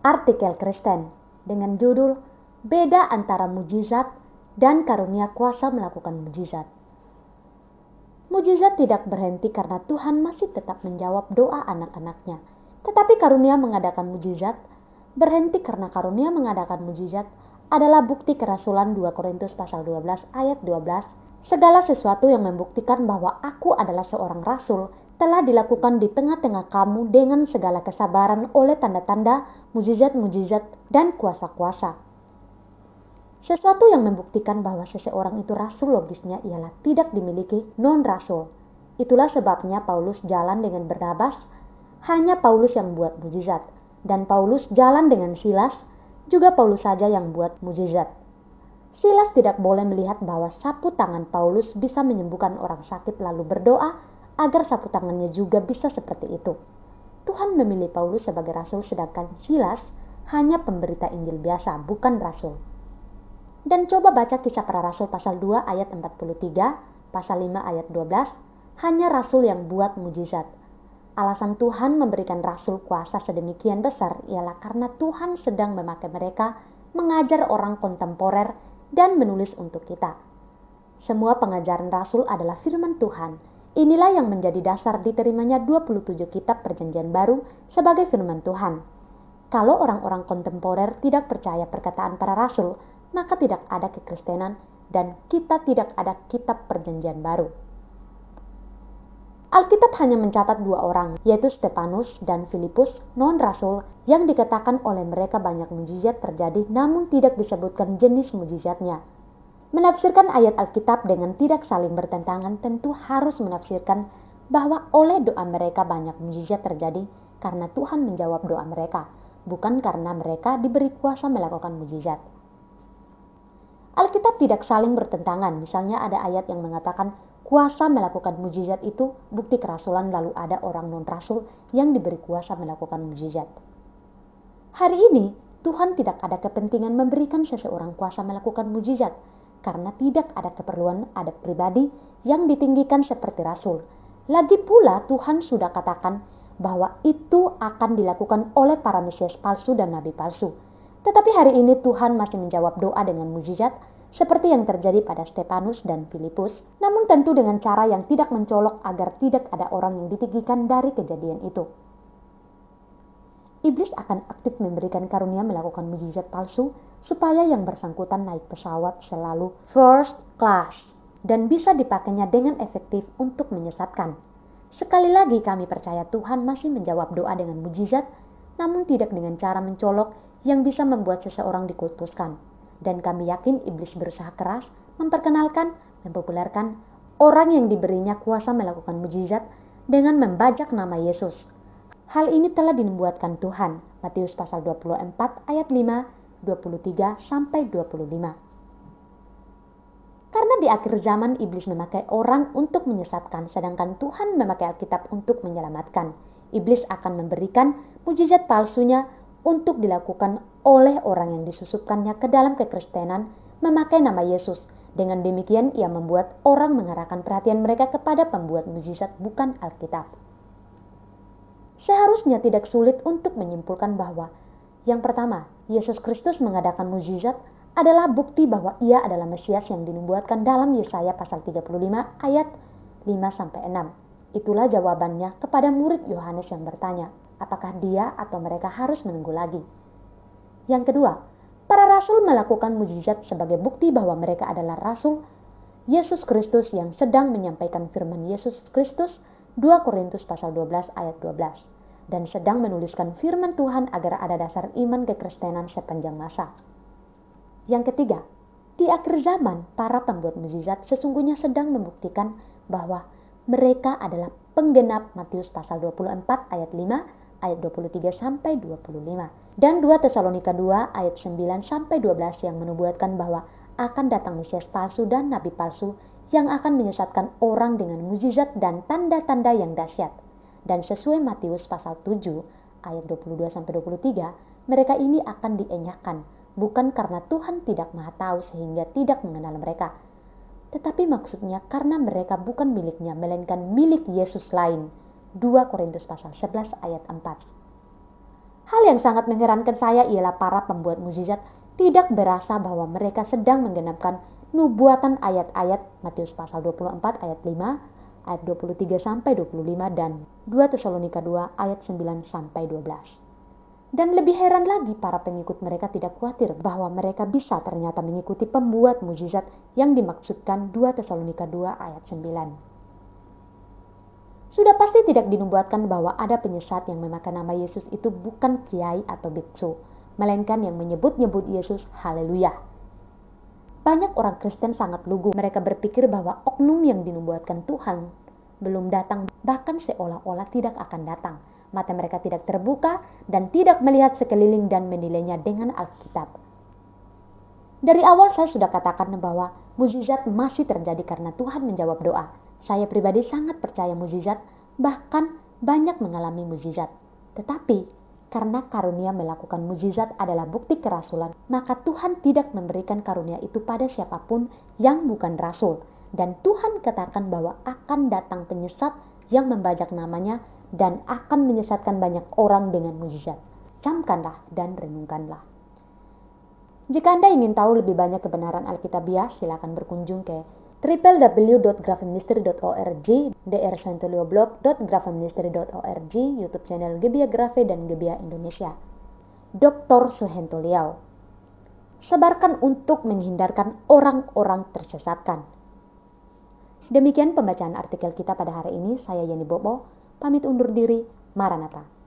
artikel Kristen dengan judul Beda Antara Mujizat dan Karunia Kuasa Melakukan Mujizat. Mujizat tidak berhenti karena Tuhan masih tetap menjawab doa anak-anaknya. Tetapi karunia mengadakan mujizat berhenti karena karunia mengadakan mujizat adalah bukti kerasulan 2 Korintus pasal 12 ayat 12. Segala sesuatu yang membuktikan bahwa aku adalah seorang rasul telah dilakukan di tengah-tengah kamu dengan segala kesabaran oleh tanda-tanda, mujizat-mujizat, dan kuasa-kuasa. Sesuatu yang membuktikan bahwa seseorang itu rasul logisnya ialah tidak dimiliki non-rasul. Itulah sebabnya Paulus jalan dengan Barnabas, hanya Paulus yang buat mujizat. Dan Paulus jalan dengan Silas, juga Paulus saja yang buat mujizat. Silas tidak boleh melihat bahwa sapu tangan Paulus bisa menyembuhkan orang sakit lalu berdoa agar sapu tangannya juga bisa seperti itu. Tuhan memilih Paulus sebagai rasul sedangkan Silas hanya pemberita Injil biasa, bukan rasul. Dan coba baca Kisah Para Rasul pasal 2 ayat 43, pasal 5 ayat 12, hanya rasul yang buat mujizat. Alasan Tuhan memberikan rasul kuasa sedemikian besar ialah karena Tuhan sedang memakai mereka mengajar orang kontemporer dan menulis untuk kita. Semua pengajaran rasul adalah firman Tuhan. Inilah yang menjadi dasar diterimanya 27 kitab Perjanjian Baru sebagai firman Tuhan. Kalau orang-orang kontemporer tidak percaya perkataan para rasul, maka tidak ada kekristenan dan kita tidak ada kitab Perjanjian Baru. Alkitab hanya mencatat 2 orang, yaitu Stefanus dan Filipus, non-rasul, yang dikatakan oleh mereka banyak mujizat terjadi namun tidak disebutkan jenis mujizatnya. Menafsirkan ayat Alkitab dengan tidak saling bertentangan tentu harus menafsirkan bahwa oleh doa mereka banyak mujizat terjadi karena Tuhan menjawab doa mereka, bukan karena mereka diberi kuasa melakukan mujizat. Alkitab tidak saling bertentangan, misalnya ada ayat yang mengatakan kuasa melakukan mujizat itu bukti kerasulan, lalu ada orang non-rasul yang diberi kuasa melakukan mujizat. Hari ini Tuhan tidak ada kepentingan memberikan seseorang kuasa melakukan mujizat karena tidak ada keperluan ada pribadi yang ditinggikan seperti rasul. Lagi pula Tuhan sudah katakan bahwa itu akan dilakukan oleh para mesias palsu dan nabi palsu. Tetapi hari ini Tuhan masih menjawab doa dengan mujizat seperti yang terjadi pada Stefanus dan Filipus, namun tentu dengan cara yang tidak mencolok agar tidak ada orang yang ditinggikan dari kejadian itu. Iblis akan aktif memberikan karunia melakukan mujizat palsu supaya yang bersangkutan naik pesawat selalu first class dan bisa dipakainya dengan efektif untuk menyesatkan. Sekali lagi kami percaya Tuhan masih menjawab doa dengan mujizat, namun tidak dengan cara mencolok yang bisa membuat seseorang dikultuskan. Dan kami yakin iblis berusaha keras memperkenalkan, mempopulerkan orang yang diberinya kuasa melakukan mujizat dengan membajak nama Yesus. Hal ini telah dinubuatkan Tuhan, Matius pasal 24 ayat 5, 23 sampai 25. Karena di akhir zaman iblis memakai orang untuk menyesatkan, sedangkan Tuhan memakai Alkitab untuk menyelamatkan. Iblis akan memberikan mujizat palsunya untuk dilakukan oleh orang yang disusupkannya ke dalam kekristenan memakai nama Yesus. Dengan demikian ia membuat orang mengarahkan perhatian mereka kepada pembuat mujizat bukan Alkitab. Seharusnya tidak sulit untuk menyimpulkan bahwa yang pertama, Yesus Kristus mengadakan mujizat adalah bukti bahwa ia adalah Mesias yang dinubuatkan dalam Yesaya pasal 35 ayat 5-6. Itulah jawabannya kepada murid Yohanes yang bertanya, apakah dia atau mereka harus menunggu lagi? Yang kedua, para rasul melakukan mujizat sebagai bukti bahwa mereka adalah rasul Yesus Kristus yang sedang menyampaikan firman Yesus Kristus 2 Korintus pasal 12 ayat 12 dan sedang menuliskan firman Tuhan agar ada dasar iman kekristenan sepanjang masa. Yang ketiga, di akhir zaman para pembuat mujizat sesungguhnya sedang membuktikan bahwa mereka adalah penggenap Matius pasal 24 ayat 5 ayat 23 sampai 25 dan 2 Tesalonika 2 ayat 9 sampai 12 yang menubuatkan bahwa akan datang Mesias palsu dan nabi palsu yang akan menyesatkan orang dengan mujizat dan tanda-tanda yang dahsyat. Dan sesuai Matius pasal 7 ayat 22 sampai 23, mereka ini akan dienyahkan bukan karena Tuhan tidak maha tahu sehingga tidak mengenal mereka, tetapi maksudnya karena mereka bukan miliknya melainkan milik Yesus lain. 2 Korintus pasal 11 ayat 4. Hal yang sangat mengherankan saya ialah para pembuat mukjizat tidak berasa bahwa mereka sedang menggenapkan nubuatan ayat-ayat Matius pasal 24 ayat 5, ayat 23 sampai 25 dan 2 Tesalonika 2 ayat 9 sampai 12. Dan lebih heran lagi, para pengikut mereka tidak khawatir bahwa mereka bisa ternyata mengikuti pembuat mukjizat yang dimaksudkan 2 Tesalonika 2 ayat 9. Sudah pasti tidak dinubuatkan bahwa ada penyesat yang memakai nama Yesus itu bukan kiai atau biksu, melainkan yang menyebut-nyebut Yesus, haleluya. Banyak orang Kristen sangat lugu, mereka berpikir bahwa oknum yang dinubuatkan Tuhan belum datang, bahkan seolah-olah tidak akan datang. Mata mereka tidak terbuka dan tidak melihat sekeliling dan menilainya dengan Alkitab. Dari awal saya sudah katakan bahwa mukjizat masih terjadi karena Tuhan menjawab doa. Saya pribadi sangat percaya mukjizat, bahkan banyak mengalami mukjizat. Tetapi karena karunia melakukan mukjizat adalah bukti kerasulan, maka Tuhan tidak memberikan karunia itu pada siapapun yang bukan rasul. Dan Tuhan katakan bahwa akan datang penyesat yang membajak namanya dan akan menyesatkan banyak orang dengan mukjizat. Camkanlah dan renungkanlah. Jika Anda ingin tahu lebih banyak kebenaran Alkitabiah, silakan berkunjung ke www.grafeministry.org, drsentelioblog.grafeministry.org, YouTube channel Gebiah Grafe dan Gebiah Indonesia. Dr. Suhento Liao. Sebarkan untuk menghindarkan orang-orang tersesatkan. Demikian pembacaan artikel kita pada hari ini. Saya Yeni Bobo, pamit undur diri. Maranatha.